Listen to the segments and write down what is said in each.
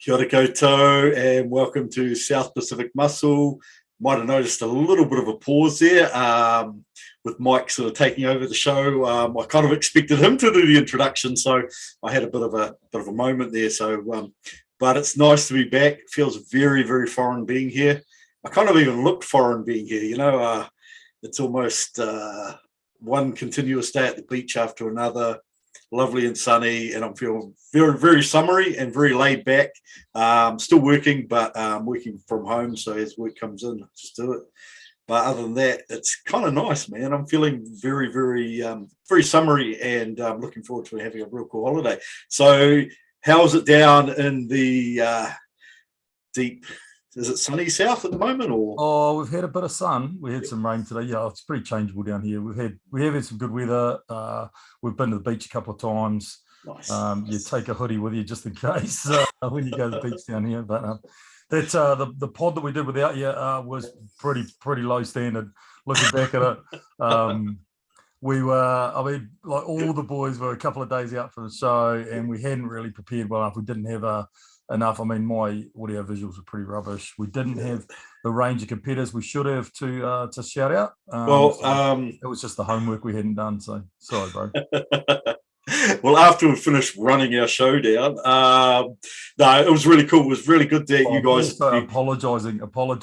Kia ora koutou, and welcome to South Pacific Muscle. Might have noticed a little bit of a pause there with Mike sort of taking over the show. I kind of expected him to do the introduction, so I had a bit of a moment there. So, but it's nice to be back. It feels very, very foreign being here. I kind of even looked foreign being here. It's almost one continuous day at the beach after another. Lovely and sunny, and I'm feeling very, very summery and very laid back. Still working, but working from home. So as work comes in, just do it. But other than that, it's kind of nice, man. I'm feeling very, very, very summery, and looking forward to having a real cool holiday. So, how's it down in the deep? Is it sunny south at the moment, or? Oh, we've had a bit of sun. We had some rain today. Yeah, it's pretty changeable down here. We have had some good weather. We've been to the beach a couple of times. Nice. You take a hoodie with you just in case when you go to the beach down here. But that's the pod that we did without you was pretty low standard. Looking back at it, we were. I mean, like all the boys were a couple of days out for the show, and we hadn't really prepared well enough. We didn't have enough. I mean, my audio visuals were pretty rubbish. We didn't have the range of competitors we should have to shout out. It was just the homework we hadn't done. So sorry, bro. Well, after we finished running our show down, no, it was really cool. It was really good that you guys apologising for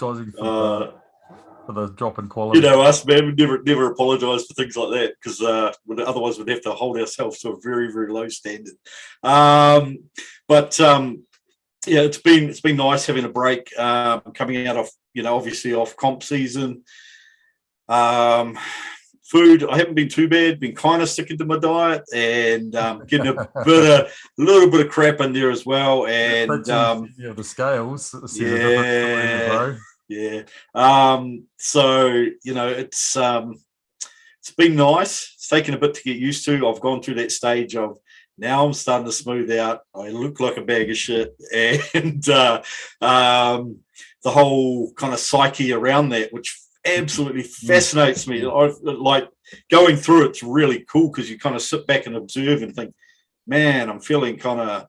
the drop in quality. You know us, man. We never apologise for things like that because otherwise we'd have to hold ourselves to a very, very low standard. Yeah, it's been nice having a break, coming out of obviously off comp season. Food, I haven't been too bad. Been kind of sticking to my diet and getting a little bit of crap in there as well. And the scales. Yeah. So it's been nice. It's taken a bit to get used to. I've gone through that stage of. Now I'm starting to smooth out. I look like a bag of shit, and the whole kind of psyche around that, which absolutely fascinates me. I like going through it's really cool because you kind of sit back and observe and think, man, I'm feeling kind of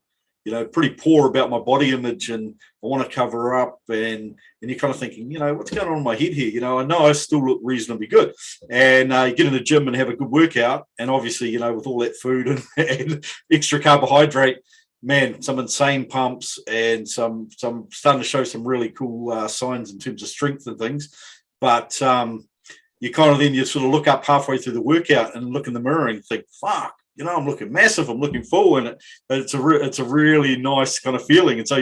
pretty poor about my body image, and I want to cover up, and you're kind of thinking, what's going on in my head here? I know I still look reasonably good, and you get in the gym and have a good workout, and obviously, with all that food and extra carbohydrate, man, some insane pumps and some starting to show some really cool signs in terms of strength and things, but you kind of then you sort of look up halfway through the workout and look in the mirror and think, fuck. I'm looking massive. I'm looking full, and it's a really nice kind of feeling. And so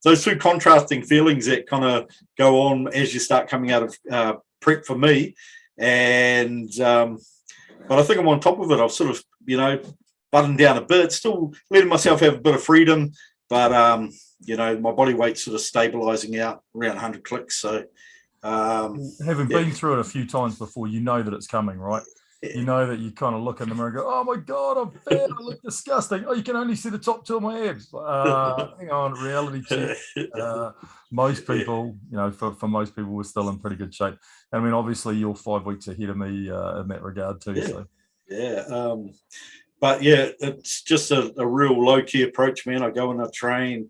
those two contrasting feelings that kind of go on as you start coming out of prep for me. And but I think I'm on top of it. I've sort of buttoned down a bit, still letting myself have a bit of freedom, but my body weight's sort of stabilizing out around 100 clicks. So having been through it a few times before, you know that it's coming, right? You know that you kind of look in the mirror and go, oh my God, I'm fat, I look disgusting. Oh, you can only see the top two of my abs. Hang on, reality check. Most people, for most people, we're still in pretty good shape. And I mean, obviously, you're 5 weeks ahead of me in that regard too. Yeah. So. Yeah. But yeah, it's just a real low-key approach, man. I go and I train.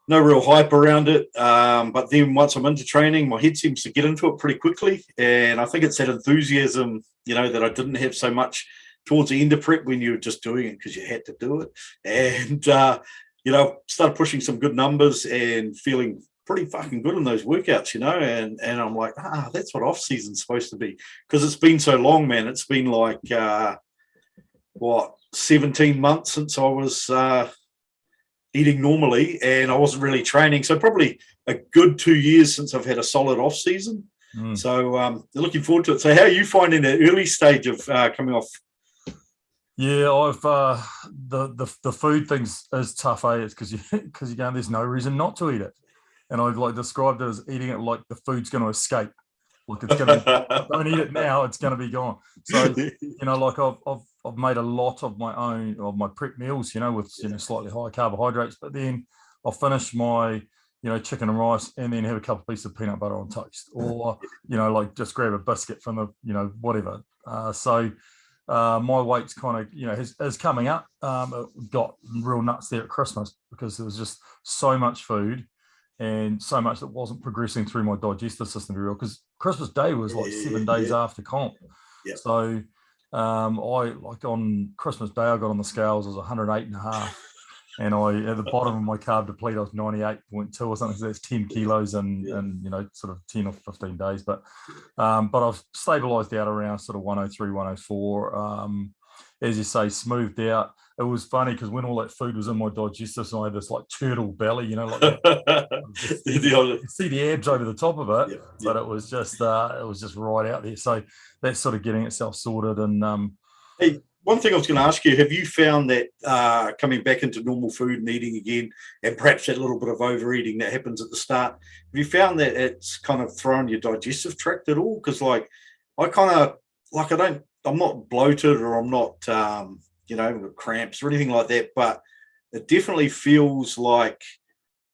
No real hype around it, but then once I'm into training, my head seems to get into it pretty quickly, and I think it's that enthusiasm, that I didn't have so much towards the end of prep when you were just doing it because you had to do it, and started pushing some good numbers and feeling pretty fucking good in those workouts, and I'm like, that's what off season's supposed to be because it's been so long, man. It's been like 17 months since I was eating normally, and I wasn't really training. So probably a good 2 years since I've had a solid off season. So looking forward to it. So how are you finding the early stage of coming off? Yeah, I've the food things is tough, It's because you're going, there's no reason not to eat it, and I've described it as eating it like the food's going to escape. Like it's going to don't eat it now, it's going to be gone. So I've made a lot of my own of my prep meals, with slightly higher carbohydrates, but then I'll finish my chicken and rice and then have a couple of pieces of peanut butter on toast, or just grab a biscuit from the whatever. So my weight's kind of, is coming up. It got real nuts there at Christmas because there was just so much food and so much that wasn't progressing through my digestive system very well, because Christmas Day was like 7 days after comp. Yep. So I, like, on Christmas Day, I got on the scales, I was 108.5. And at the bottom of my carb deplete, I was 98.2 or something. So that's 10 kilos in sort of 10 or 15 days. But I've stabilized out around sort of 103, 104. As you say, smoothed out. It was funny because when all that food was in my digestive system, I had this like turtle belly, like that. You see the abs over the top of it, but it was just right out there. So that's sort of getting itself sorted. And hey, one thing I was going to ask you, have you found that coming back into normal food and eating again, and perhaps that little bit of overeating that happens at the start, have you found that it's kind of thrown your digestive tract at all? Because I'm not bloated, or I'm not, with cramps or anything like that, but it definitely feels like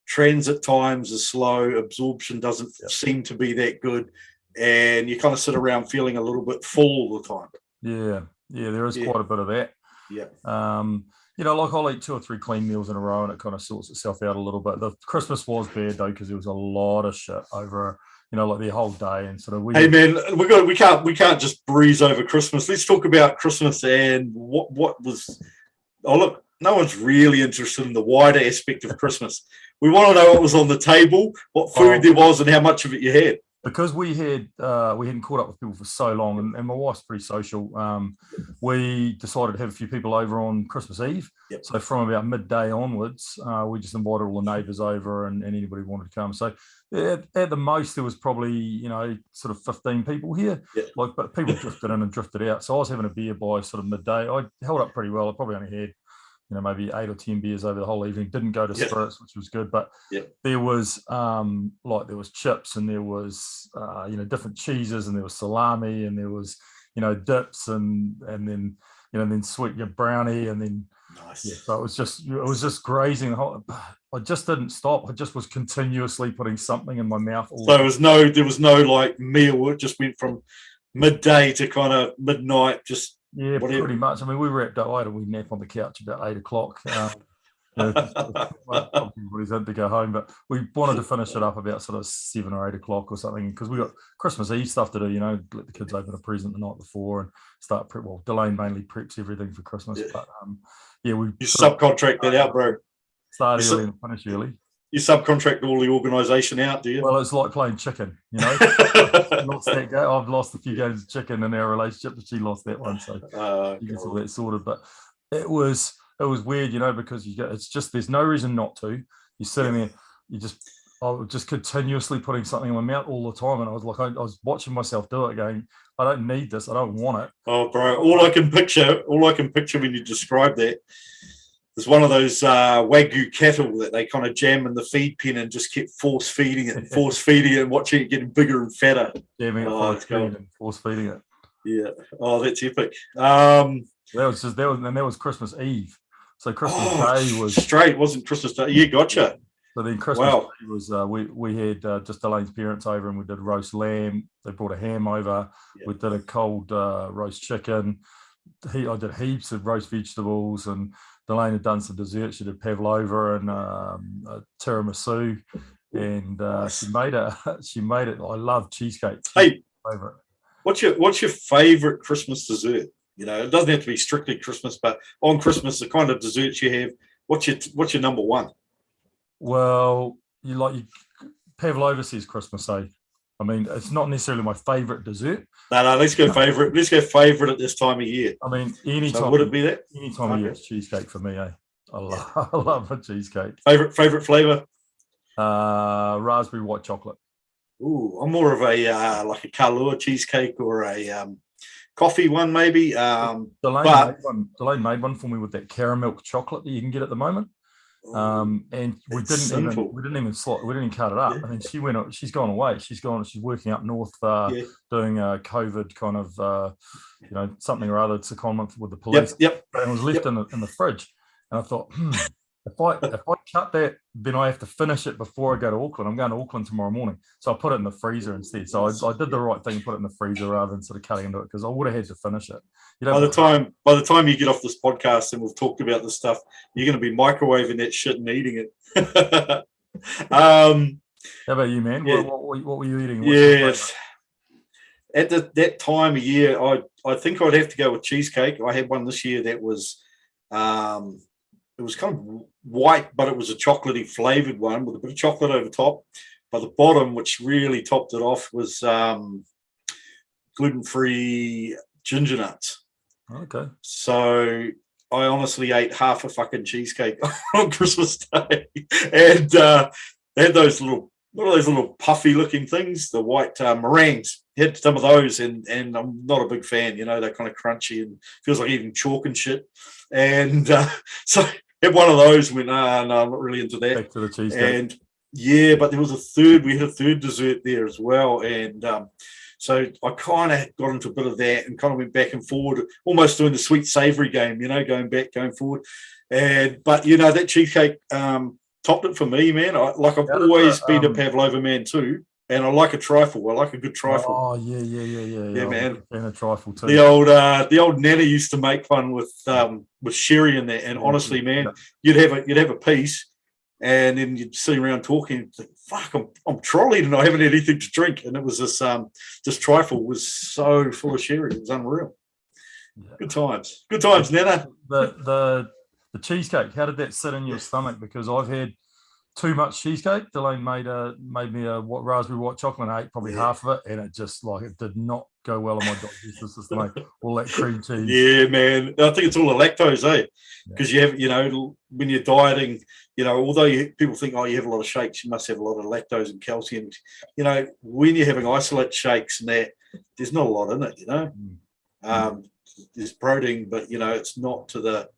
transit times are slow, absorption doesn't seem to be that good, and you kind of sit around feeling a little bit full all the time. Yeah, there is quite a bit of that. Yeah. Like I'll eat 2 or 3 clean meals in a row and it kind of sorts itself out a little bit. The Christmas was bad though, because there was a lot of shit over, like the whole day, and sort of. Hey man, we can't just breeze over Christmas. Let's talk about Christmas and what was. Oh look, no one's really interested in the wider aspect of Christmas. We want to know what was on the table, what food there was, and how much of it you had. Because we hadn't caught up with people for so long, and my wife's pretty social, we decided to have a few people over on Christmas Eve. Yep. So from about midday onwards, we just invited all the neighbours over and anybody who wanted to come. So at the most, there was probably, sort of 15 people here. Yep. But people drifted in and drifted out. So I was having a beer by sort of midday. I held up pretty well. I probably only had maybe 8 or 10 beers over the whole evening. Didn't go to spirits, which was good. But there was there was chips, and there was different cheeses, and there was salami, and there was dips, and then sweet brownie, and then so it was just grazing. I just didn't stop. I just was continuously putting something in my mouth. So there was no like meal. It just went from midday to kind of midnight. Just whatever. Pretty much. I mean, we wrapped up. We nap on the couch about 8 o'clock. Everybody's had to go home, but we wanted to finish it up about sort of 7 or 8 o'clock or something, because we got Christmas Eve stuff to do. Let the kids open a present the night before and start prep. Well, Delane mainly preps everything for Christmas, but we subcontract that out, bro. Start early and finish early. You subcontract all the organisation out, do you? Well, it's like playing chicken, Lost that game. I've lost a few games of chicken in our relationship, but she lost that one, so you get all that sorted. But it was weird, because it's just, there's no reason not to. You're sitting there, I was just continuously putting something in my mouth all the time, and I was watching myself do it, going, I don't need this, I don't want it. Oh, bro, all I can picture when you describe that is one of those Wagyu cattle that they kind of jam in the feed pen and just kept force feeding it and watching it getting bigger and fatter. Jamming it and force feeding it. Yeah. Oh, that's epic. That was Christmas Eve. So Christmas Day was straight, wasn't Christmas Day? Yeah, gotcha. So then Christmas Day was we had just Elaine's parents over, and we did roast lamb. They brought a ham over. Yep. We did a cold roast chicken. I did heaps of roast vegetables, and Delane had done some dessert. She did pavlova and a tiramisu, and she made it. I love cheesecake. Hey, favorite. What's your favorite Christmas dessert? It doesn't have to be strictly Christmas, but on Christmas, the kind of desserts you have. What's your number one? Well, pavlova says Christmas Day. I mean, it's not necessarily my favorite dessert. No, let's go favorite. Let's go favorite at this time of year. I mean, anytime. So would it be that? Any time of year, it's cheesecake for me. I love a cheesecake. Favorite flavor? Raspberry white chocolate. Ooh, I'm more of a like a Kahlua cheesecake or a coffee one, maybe. Delane made one for me with that caramel chocolate that you can get at the moment. And we didn't even cut it up. I mean, she's gone away. She's working up north, doing a COVID kind of, something or other secondment with the police. Yep. And it was left in the fridge. And I thought, if I cut that, then I have to finish it before I go to Auckland. I'm going to Auckland tomorrow morning, so I put it in the freezer instead. So I did the right thing, put it in the freezer rather than sort of cutting into it, because I would have had to finish it. By the time you get off this podcast and we've talked about this stuff, you're going to be microwaving that shit and eating it. How about you, man? Yeah. What were you eating? Yes. At that time of year, I think I'd have to go with cheesecake. I had one this year that was, it was kind of white, but it was a chocolatey flavored one with a bit of chocolate over top. But the bottom, which really topped it off, was gluten-free ginger nuts. Okay. So I honestly ate half a fucking cheesecake on Christmas Day, and they had those little, what are those little puffy looking things? The white meringues. Had some of those, and I'm not a big fan. You know, they're kind of crunchy and feels like eating chalk and shit. And so had one of those. Went, no, I'm not really into that. Back to the cheesecake. And yeah, but there was a third. We had a third dessert there as well, and so I kind of got into a bit of that and kind of went back and forward, almost doing the sweet savoury game. You know, going back, going forward. But you know, that cheesecake topped it for me, man. I've always been a pavlova man too. And I like a trifle. I like a good trifle. Oh yeah, man. And a trifle too. The old nana used to make one with sherry in there. And honestly, man, you'd have a piece, and then you'd sit around talking. And think, fuck, I'm trolleyed and I haven't had anything to drink. And it was this trifle was so full of sherry. It was unreal. Yeah. Good times, Nana. The cheesecake. How did that sit in your stomach? Because I've had too much cheesecake. Delane made me a raspberry white chocolate. And I ate probably half of it, and it just it did not go well in my digestive system. All that cream cheese. Yeah, man. I think it's all the lactose, eh? Because you have, when you're dieting, although people think, oh, you have a lot of shakes, you must have a lot of lactose and calcium. When you're having isolate shakes and that, there's not a lot in it. There's protein, but it's not to the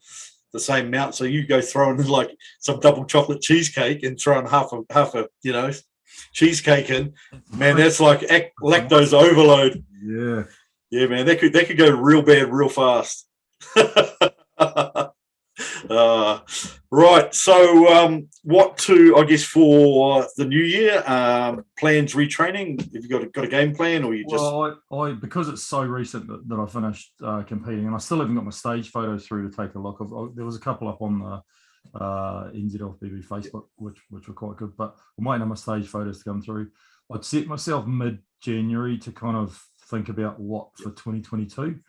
same amount. So you go throwing like some double chocolate cheesecake and throwing half a cheesecake in, man, that's like lactose overload. Yeah, man, that could go real bad real fast. Right, so what to, I guess, for the new year, plans, retraining? Have you got a game plan, or you just? Well, I because it's so recent that I finished competing, and I still haven't got my stage photos through to take a look. There was a couple up on the NZLBB Facebook, which were quite good, but I'm waiting on my stage photos to come through. I'd set myself mid-January to kind of think about what for 2022.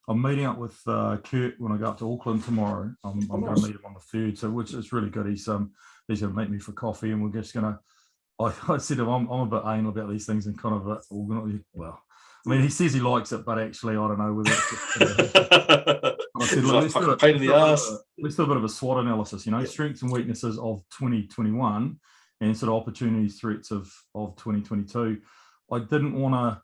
I'm meeting up with Kurt when I go up to Auckland tomorrow. I'm going to meet him on the 3rd, so which is really good. He's going to meet me for coffee, and we're just going to. I said to him, I'm a bit anal about these things and kind of well. I mean, he says he likes it, but actually, I don't know whether it's I said, look, pain in the ass. Let's do a bit of a SWOT analysis. Strengths and weaknesses of 2021 and sort of opportunities, threats of 2022. I didn't want to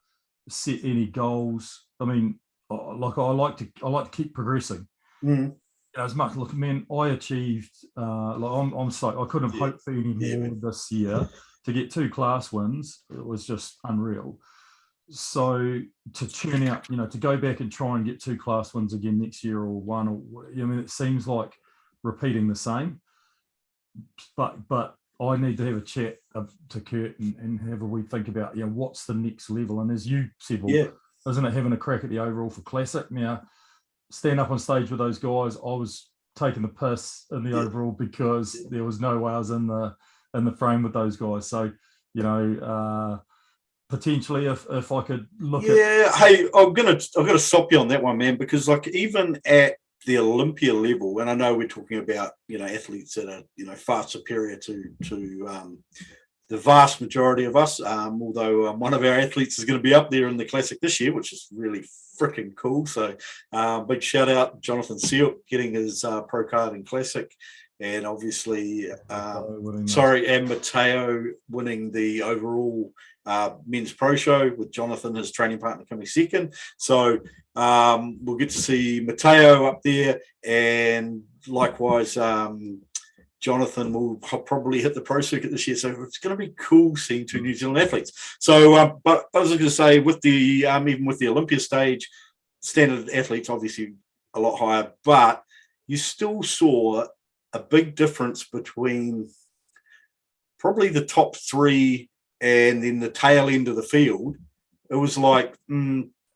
set any goals. I mean. I like to keep progressing. As much. Look, man, I achieved. I'm so I couldn't have hoped for any more this year. To get 2 class wins, it was just unreal. So to churn out, to go back and try and get 2 class wins again next year, or one, or it seems like repeating the same. But I need to have a chat to Kurt and have a wee think about what's the next level. And as you said, isn't it having a crack at the overall for Classic? Now, stand up on stage with those guys, I was taking the piss in the overall because there was no way I was in the frame with those guys. So, potentially if I could look at. Hey, I've got to stop you on that one, man, because even at the Olympia level, and I know we're talking about athletes that are far superior to the vast majority of us, although one of our athletes is going to be up there in the Classic this year, which is really freaking cool. So big shout out, Jonathan Sealt getting his pro card in Classic, and obviously, and Matteo winning the overall men's pro show with Jonathan, his training partner, coming second. So we'll get to see Matteo up there, and likewise, Jonathan will probably hit the pro circuit this year, so it's going to be cool seeing 2 New Zealand athletes. So, but I was going to say, with the even with the Olympia stage, standard athletes obviously a lot higher, but you still saw a big difference between probably the top three and then the tail end of the field. It was like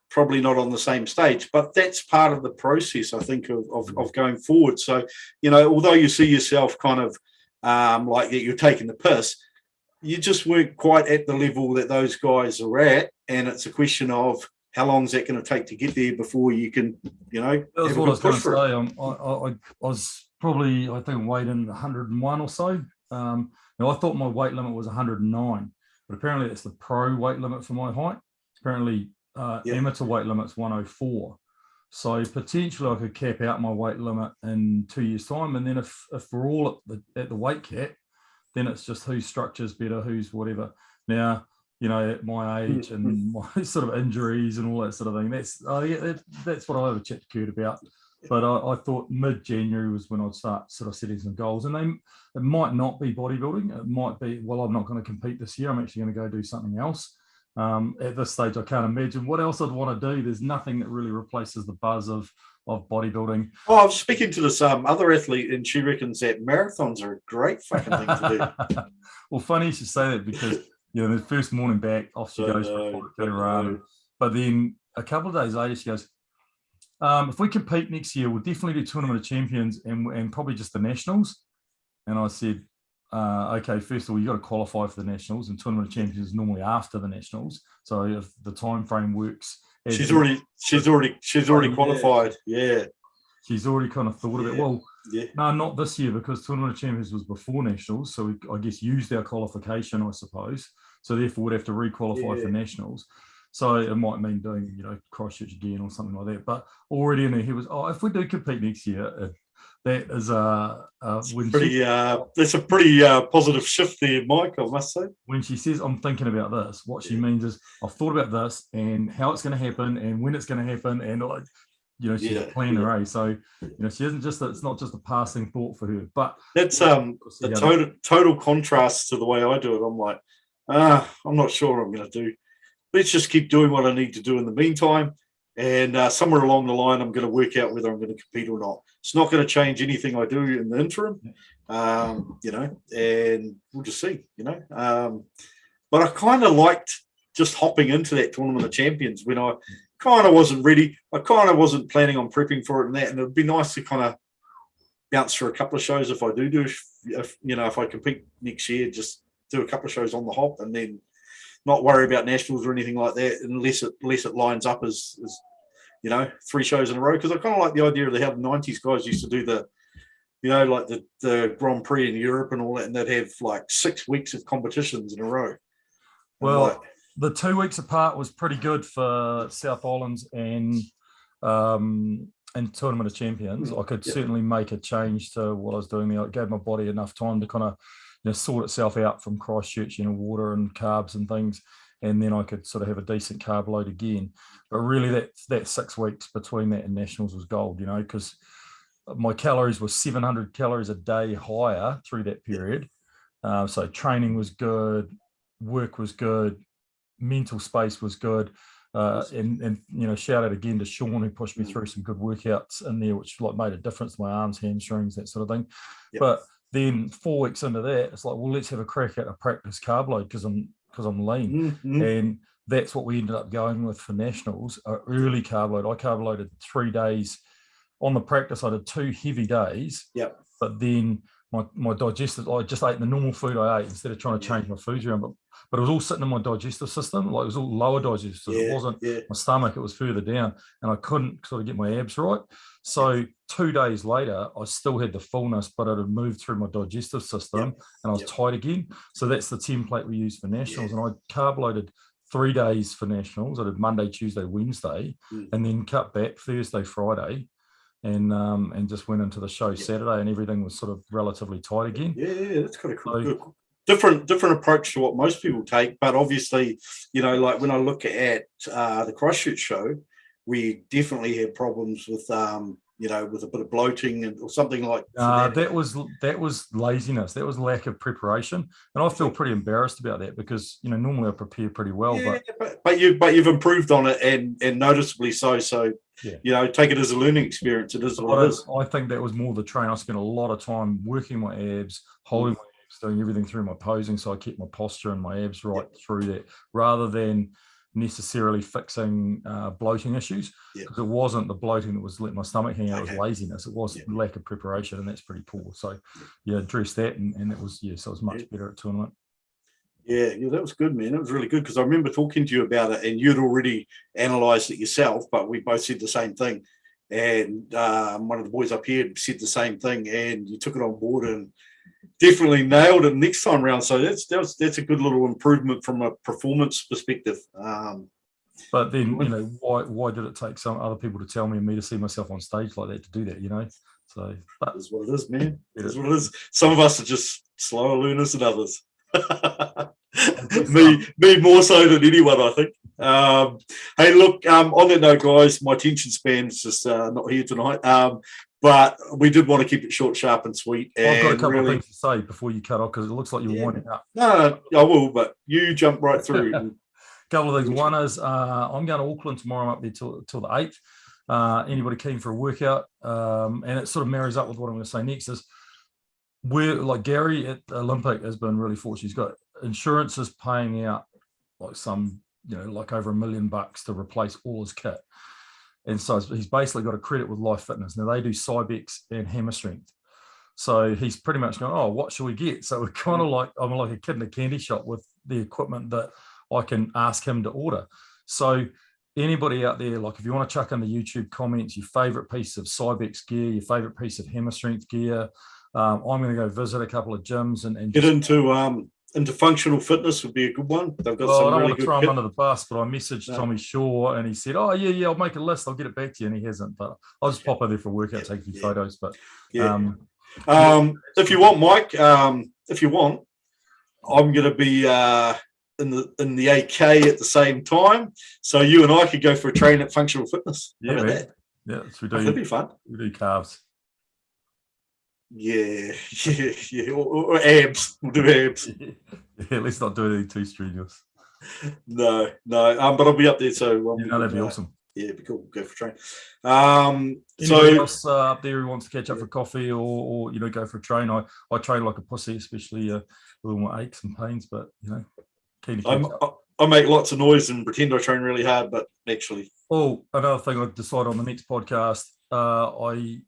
probably not on the same stage, but that's part of the process, I think, of going forward. So, although you see yourself kind of like you're taking the piss, you just weren't quite at the level that those guys are at, and it's a question of how long is that going to take to get there before you can, That was what I was going to say. I was probably, I think, weighing 101 or so. I thought my weight limit was 109, but apparently it's the pro weight limit for my height. Apparently, amateur weight limit's 104. So potentially I could cap out my weight limit in 2 years' time, and then if we're all at the weight cap, then it's just whose structure's better, who's whatever. Now, at my age and my sort of injuries and all that sort of thing, that's what I have a chat to Kurt about. But I thought mid-January was when I'd start sort of setting some goals. And it might not be bodybuilding. It might be, well, I'm not going to compete this year. I'm actually going to go do something else. At this stage, I can't imagine what else I'd want to do. There's nothing that really replaces the buzz of bodybuilding. Oh, I was speaking to this other athlete, and she reckons that marathons are a great fucking thing to do. Well, funny you should say that, because the first morning back, off she goes for a run. But then a couple of days later, she goes, if we compete next year, we'll definitely do Tournament of Champions and probably just the Nationals. And I said, okay, first of all, you got to qualify for the Nationals, and Tournament of Champions is normally after the Nationals. So if the time frame works, she's already qualified. Yeah, she's already kind of thought of it. Well, no, not this year, because Tournament of Champions was before Nationals, so we, I guess, used our qualification, I suppose. So therefore, we'd have to re-qualify for Nationals. So it might mean doing, Christchurch again or something like that. But already in there, he was, if we do compete next year, that is that's a pretty positive shift there, Mike, I must say. When she says, I'm thinking about this, what she means is, I've thought about this and how it's going to happen and when it's going to happen. And, she's a planner, eh? So, she isn't just, it's not just a passing thought for her. But that's a total contrast to the way I do it. I'm like, I'm not sure what I'm going to do. Let's just keep doing what I need to do in the meantime. And somewhere along the line, I'm going to work out whether I'm going to compete or not. It's not going to change anything I do in the interim, and we'll just see, But I kind of liked just hopping into that Tournament of Champions when I kind of wasn't ready. I kind of wasn't planning on prepping for it and that. And it'd be nice to kind of bounce through a couple of shows if I do, if I compete next year, just do a couple of shows on the hop and then not worry about nationals or anything like that, unless it lines up as 3 shows in a row. Because I kind of like the idea of how the 90s guys used to do like the Grand Prix in Europe and all that, and they'd have like 6 weeks of competitions in a row. Well, the 2 weeks apart was pretty good for South Islands and Tournament of Champions. I could certainly make a change to what I was doing there. It gave my body enough time to kind of sort itself out from Christchurch, water and carbs and things, and then I could sort of have a decent carb load again. But really, that 6 weeks between that and Nationals was gold, because my calories were 700 calories a day higher through that period. So training was good, work was good, mental space was good. And shout out again to Sean, who pushed me through some good workouts in there, which made a difference to my arms, hamstrings, that sort of thing. Yep. But then 4 weeks into that, it's like, well, let's have a crack at a practice carb load because I'm lean. And that's what we ended up going with for Nationals, an early carb load. I carb loaded 3 days. On the practice, I did 2 heavy days. Yep. But then my digestive, I just ate the normal food I ate instead of trying to change my foods around. But it was all sitting in my digestive system. Like, it was all lower digestive. It wasn't my stomach, it was further down. And I couldn't sort of get my abs right. So 2 days later, I still had the fullness, but it had moved through my digestive system and I was tight again. So that's the template we used for Nationals. And I carb loaded 3 days for Nationals. I did Monday, Tuesday, Wednesday, and then cut back Thursday, Friday. And just went into the show Saturday, and everything was sort of relatively tight again. Yeah, that's kind of cool. Different approach to what most people take, but obviously, like when I look at the Christchurch show, we definitely had problems with with a bit of bloating or something like that was laziness. That was lack of preparation, and I feel pretty embarrassed about that because normally I prepare pretty well. Yeah, but you've improved on it and noticeably so. So take it as a learning experience. It is what it is. I think that was more the train. I spent a lot of time working my abs, holding my abs, doing everything through my posing, so I kept my posture and my abs right through that, rather than necessarily fixing bloating issues, because it wasn't the bloating that was letting my stomach hang out. It was laziness. It was lack of preparation, and that's pretty poor. So address that, and it was so it was much better at tournament. Yeah, that was good, man. That was really good, because I remember talking to you about it, and you'd already analysed it yourself, but we both said the same thing. And one of the boys up here said the same thing, and you took it on board and definitely nailed it next time round. So that's a good little improvement from a performance perspective. But then, why did it take some other people to tell me and me to see myself on stage like that to do that, So that is what it is, man. That's what it is. Some of us are just slower learners than others. me more so than anyone, I think. Hey, look, on that note, guys, my attention span's just not here tonight. But we did want to keep it short, sharp, and sweet. And I've got a couple of things to say before you cut off, because it looks like you're winding up. No, I will, but you jump right through. A couple of things. One is I'm going to Auckland tomorrow. I'm up there till the 8th. Anybody keen for a workout? And it sort of marries up with what I'm going to say next is, we're like Gary at Olympic has been really fortunate. He's got insurances paying out like some, like over $1 million to replace all his kit. And so he's basically got a credit with Life Fitness. Now they do Cybex and hammer strength. So he's pretty much going, oh, what should we get? So we're kind of like, I'm like a kid in a candy shop with the equipment that I can ask him to order. So anybody out there, like if you want to chuck in the YouTube comments, your favorite piece of Cybex gear, your favorite piece of hammer strength gear, I'm going to go visit a couple of gyms and get into functional fitness would be a good one. They've got some I don't really want to good throw him under the bus, but I messaged Tommy Shaw and he said, oh, yeah, I'll make a list. I'll get it back to you. And he hasn't, but I'll just pop in there for a workout, take a few photos. But if you want, Mike, if you want, I'm going to be in the AK at the same time. So you and I could go for a train at functional fitness. Yeah, man. Yeah, so that'd be fun. We do calves. Yeah. Or abs. We'll do abs. Yeah, let's not do anything too strenuous. No. But I'll be up there, so that'd be awesome. Yeah, it'd be cool. We'll go for a train. Anybody else up there who wants to catch up for coffee or go for a train? I train like a pussy, especially with all my aches and pains, but keen to catch up. I make lots of noise and pretend I train really hard, but actually. Oh, another thing I decided on the next podcast, how I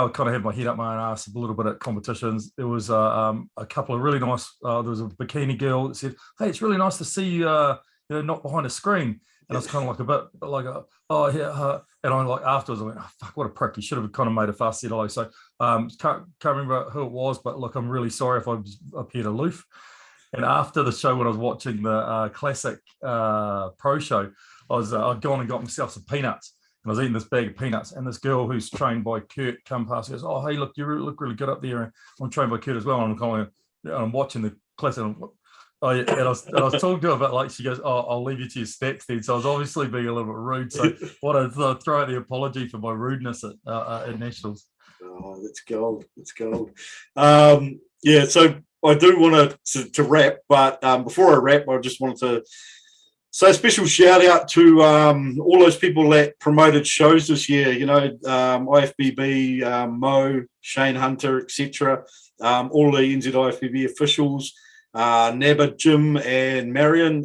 kind of had my head up my own ass a little bit at competitions. There was a couple of really nice. There was a bikini girl that said, "Hey, it's really nice to see you, not behind a screen." And I was kind of like a bit like, "Oh yeah," and I'm like afterwards, I went, "Oh, fuck, what a prick! You should have kind of made a fuss." Said hello. So can't remember who it was, but look, I'm really sorry if I appeared aloof. And after the show, when I was watching the classic pro show, I'd gone and got myself some peanuts. And I was eating this bag of peanuts, and this girl who's trained by Kurt come past and goes, "Oh, hey, look, you look really good up there." And I'm trained by Kurt as well. And I'm watching the class, and I was talking to her about, like, she goes, "Oh, I'll leave you to your stats then." So I was obviously being a little bit rude. So I throw out the apology for my rudeness at nationals. Oh, that's gold. It's gold. So I do want to wrap, but before I wrap, I just wanted to say a special shout out to all those people that promoted shows this year, IFBB, Mo, Shane Hunter, etc. All the NZ IFBB officials, Nabba, Jim and Marion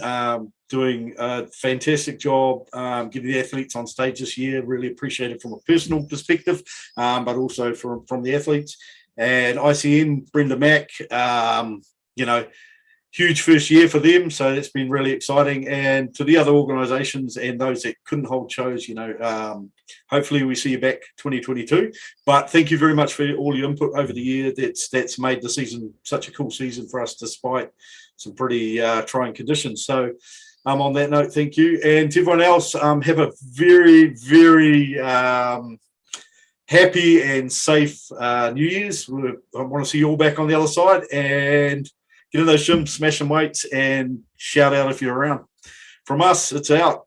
doing a fantastic job getting the athletes on stage this year. Really appreciate it from a personal perspective, but also from the athletes. And ICN, Brenda Mack, huge first year for them, so it's been really exciting. And to the other organisations and those that couldn't hold shows, hopefully we see you back 2022. But thank you very much for all your input over the year. That's made the season such a cool season for us, despite some pretty trying conditions. So on that note, thank you. And to everyone else, have a very, very happy and safe New Year's. I want to see you all back on the other side, and get in those gyms, smash some weights, and shout out if you're around. From us, it's out.